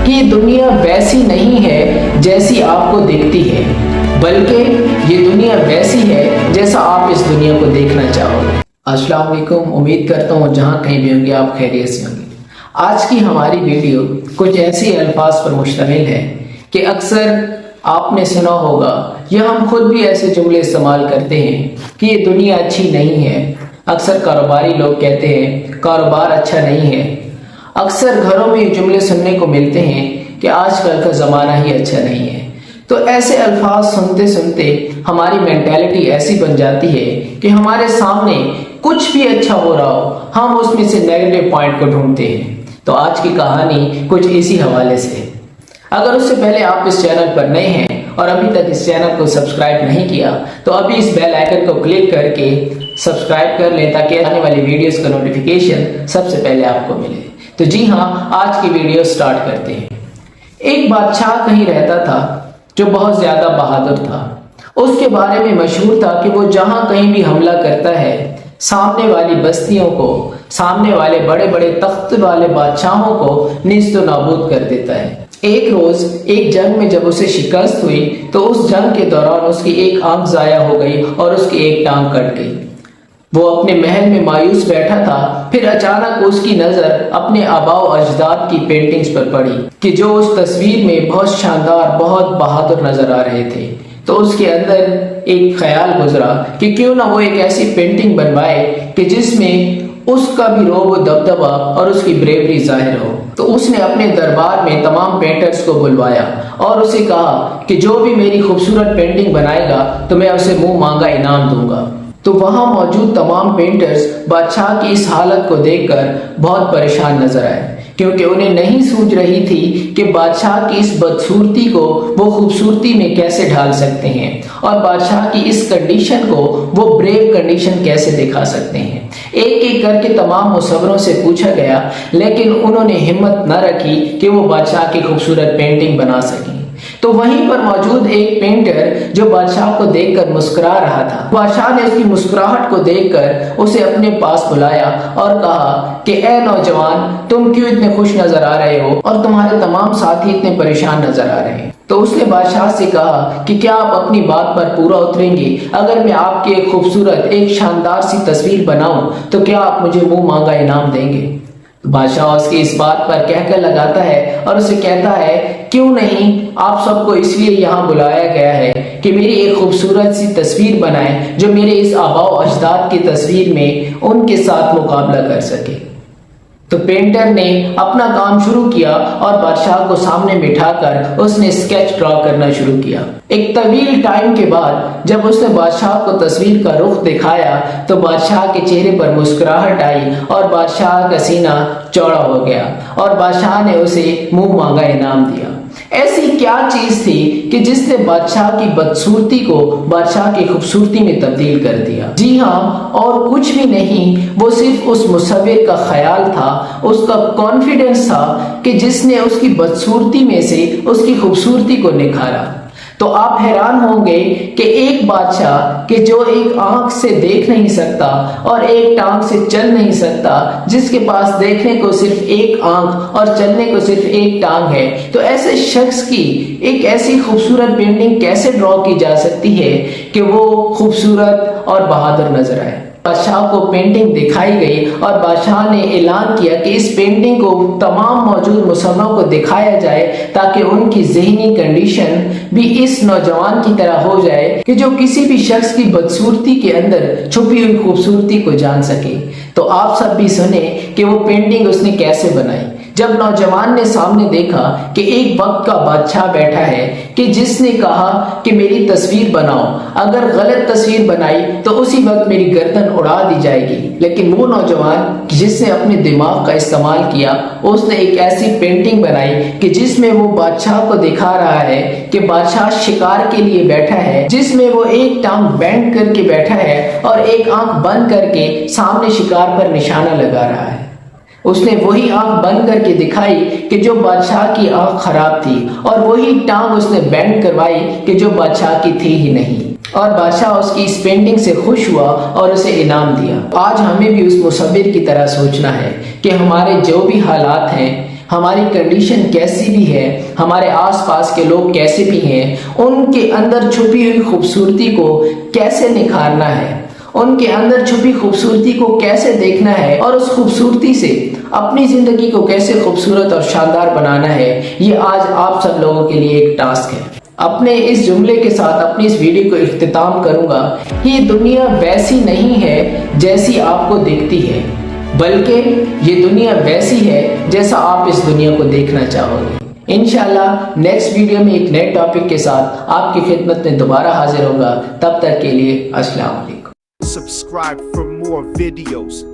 کہ یہ دنیا ویسی نہیں ہے جیسی آپ کو دکھتی ہے، بلکہ یہ دنیا ویسی ہے جیسا آپ اس دنیا کو دیکھنا چاہو گے۔ السلام علیکم، امید کرتا ہوں جہاں کہیں بھی ہوں گے آپ خیریت سے ہوں گے۔ آج کی ہماری ویڈیو کچھ ایسی الفاظ پر مشتمل ہے کہ اکثر آپ نے سنا ہوگا یا ہم خود بھی ایسے جملے استعمال کرتے ہیں کہ یہ دنیا اچھی نہیں ہے۔ اکثر کاروباری لوگ کہتے ہیں کاروبار اچھا نہیں ہے۔ اکثر گھروں میں یہ جملے سننے کو ملتے ہیں کہ آج کل کا زمانہ ہی اچھا نہیں ہے۔ تو ایسے الفاظ سنتے سنتے ہماری مینٹالٹی ایسی بن جاتی ہے کہ ہمارے سامنے کچھ بھی اچھا ہو رہا ہو ہم اس میں سے نیگیٹو پوائنٹ کو ڈھونڈتے ہیں۔ تو آج کی کہانی کچھ اسی حوالے سے ہے۔ اگر اس سے پہلے آپ اس چینل پر نئے ہیں اور ابھی تک اس چینل کو سبسکرائب نہیں کیا تو ابھی اس بیل آئیکن کو کلک کر کے سبسکرائب کر لیں تاکہ آنے والی ویڈیوز کا نوٹیفیکیشن سب سے پہلے آپ کو ملے۔ تو جی ہاں، آج کی ویڈیو سٹارٹ کرتے ہیں۔ ایک بادشاہ کہیں رہتا تھا جو بہت زیادہ بہادر تھا۔ اس کے بارے میں مشہور تھا کہ وہ جہاں کہیں بھی حملہ کرتا ہے سامنے والی بستیوں کو، سامنے والے بڑے بڑے تخت والے بادشاہوں کو نیست و نابود کر دیتا ہے۔ ایک روز ایک جنگ میں جب اسے شکست ہوئی تو اس جنگ کے دوران اس کی ایک آنکھ ضائع ہو گئی اور اس کی ایک ٹانگ کٹ گئی۔ وہ اپنے محل میں مایوس بیٹھا تھا، پھر اچانک اس کی نظر اپنے آباء و اجداد کی پینٹنگز پر پڑی کہ جو اس تصویر میں بہت شاندار، بہت بہادر نظر آ رہے تھے۔ تو اس کے اندر ایک خیال گزرا کہ کیوں نہ وہ ایک ایسی پینٹنگ بنوائے کہ جس میں اس کا بھی روب و دبدبہ اور اس کی بریوری ظاہر ہو۔ تو اس نے اپنے دربار میں تمام پینٹرز کو بلوایا اور اسے کہا کہ جو بھی میری خوبصورت پینٹنگ بنائے گا تو میں اسے منہ مانگا انعام دوں گا۔ تو وہاں موجود تمام پینٹرز بادشاہ کی اس حالت کو دیکھ کر بہت پریشان نظر آئے، کیونکہ انہیں نہیں سوچ رہی تھی کہ بادشاہ کی اس بدصورتی کو وہ خوبصورتی میں کیسے ڈھال سکتے ہیں اور بادشاہ کی اس کنڈیشن کو وہ بریو کنڈیشن کیسے دکھا سکتے ہیں۔ ایک ایک کر کے تمام مصوروں سے پوچھا گیا، لیکن انہوں نے ہمت نہ رکھی کہ وہ بادشاہ کی خوبصورت پینٹنگ بنا سکیں۔ تو وہیں پر موجود ایک پینٹر جو بادشاہ کو دیکھ کر مسکرا رہا تھا، بادشاہ نے اس کی مسکراہٹ کو دیکھ کر اسے اپنے پاس بلایا اور کہا کہ اے نوجوان، تم کیوں اتنے خوش نظر آ رہے ہو اور تمہارے تمام ساتھی اتنے پریشان نظر آ رہے ہیں؟ تو اس نے بادشاہ سے کہا کہ کیا آپ اپنی بات پر پورا اتریں گے؟ اگر میں آپ کی ایک خوبصورت، ایک شاندار سی تصویر بناؤں تو کیا آپ مجھے منہ مانگا انعام دیں گے؟ بادشاہ اس کی اس بات پر کہہ لگاتا ہے اور اسے کہتا ہے کیوں نہیں، آپ سب کو اس لیے یہاں بلایا گیا ہے کہ میری ایک خوبصورت سی تصویر بنائیں جو میرے اس آباء و اجداد کی تصویر میں ان کے ساتھ مقابلہ کر سکے۔ تو پینٹر نے اپنا کام شروع کیا اور بادشاہ کو سامنے بٹھا کر اس نے اسکیچ ڈرا کرنا شروع کیا۔ ایک طویل ٹائم کے بعد جب اس نے بادشاہ کو تصویر کا رخ دکھایا تو بادشاہ کے چہرے پر مسکراہٹ آئی اور بادشاہ کا سینہ چوڑا ہو گیا اور بادشاہ نے اسے منہ مانگا انعام دیا۔ ایسی کیا چیز تھی کہ جس نے بادشاہ کی بدصورتی کو بادشاہ کی خوبصورتی میں تبدیل کر دیا؟ جی ہاں، اور کچھ بھی نہیں، وہ صرف اس مصور کا خیال تھا، اس کا کانفیڈنس تھا کہ جس نے اس کی بدصورتی میں سے اس کی خوبصورتی کو نکھارا۔ تو آپ حیران ہوں گے کہ ایک بادشاہ کہ جو ایک آنکھ سے دیکھ نہیں سکتا اور ایک ٹانگ سے چل نہیں سکتا، جس کے پاس دیکھنے کو صرف ایک آنکھ اور چلنے کو صرف ایک ٹانگ ہے، تو ایسے شخص کی ایک ایسی خوبصورت پینٹنگ کیسے ڈرا کی جا سکتی ہے کہ وہ خوبصورت اور بہادر نظر آئے؟ بادشاہ کو پینٹنگ دکھائی گئی اور بادشاہ نے اعلان کیا کہ اس پینٹنگ کو تمام موجود مصوروں کو دکھایا جائے تاکہ ان کی ذہنی کنڈیشن بھی اس نوجوان کی طرح ہو جائے کہ جو کسی بھی شخص کی بدصورتی کے اندر چھپی ہوئی خوبصورتی کو جان سکے۔ تو آپ سب بھی سنیں کہ وہ پینٹنگ اس نے کیسے بنائی۔ جب نوجوان نے سامنے دیکھا کہ ایک وقت کا بادشاہ بیٹھا ہے کہ جس نے کہا کہ میری تصویر بناؤ، اگر غلط تصویر بنائی تو اسی وقت میری گردن اڑا دی جائے گی، لیکن وہ نوجوان جس نے اپنے دماغ کا استعمال کیا، اس نے ایک ایسی پینٹنگ بنائی کہ جس میں وہ بادشاہ کو دکھا رہا ہے کہ بادشاہ شکار کے لیے بیٹھا ہے، جس میں وہ ایک ٹانگ بینڈ کر کے بیٹھا ہے اور ایک آنکھ بند کر کے سامنے شکار پر نشانہ لگا رہا ہے۔ اس نے وہی آنکھ بند کر کے دکھائی کہ جو بادشاہ کی آنکھ خراب تھی اور وہی ٹانگ اس نے بینڈ کروائی کہ جو بادشاہ کی تھی ہی نہیں، اور بادشاہ اس کی اس پینٹنگ سے خوش ہوا اور اسے انعام دیا۔ آج ہمیں بھی اس مصور کی طرح سوچنا ہے کہ ہمارے جو بھی حالات ہیں ہماری کنڈیشن کیسی بھی ہے، ہمارے آس پاس کے لوگ کیسے بھی ہیں، ان کے اندر چھپی ہوئی خوبصورتی کو کیسے نکھارنا ہے، ان کے اندر چھپی خوبصورتی کو کیسے دیکھنا ہے اور اس خوبصورتی سے اپنی زندگی کو کیسے خوبصورت اور شاندار بنانا ہے، یہ آج آپ سب لوگوں کے لیے ایک ٹاسک ہے۔ اپنے اس جملے کے ساتھ اپنی اس ویڈیو کو اختتام کروں گا، یہ دنیا ویسی نہیں ہے جیسی آپ کو دکھتی ہے، بلکہ یہ دنیا ویسی ہے جیسا آپ اس دنیا کو دیکھنا چاہو گے۔ انشاءاللہ نیکسٹ ویڈیو میں ایک نئے ٹاپک کے ساتھ آپ کی خدمت میں دوبارہ حاضر ہوگا، تب تک کے لیے السلام علیکم۔ Subscribe for more videos.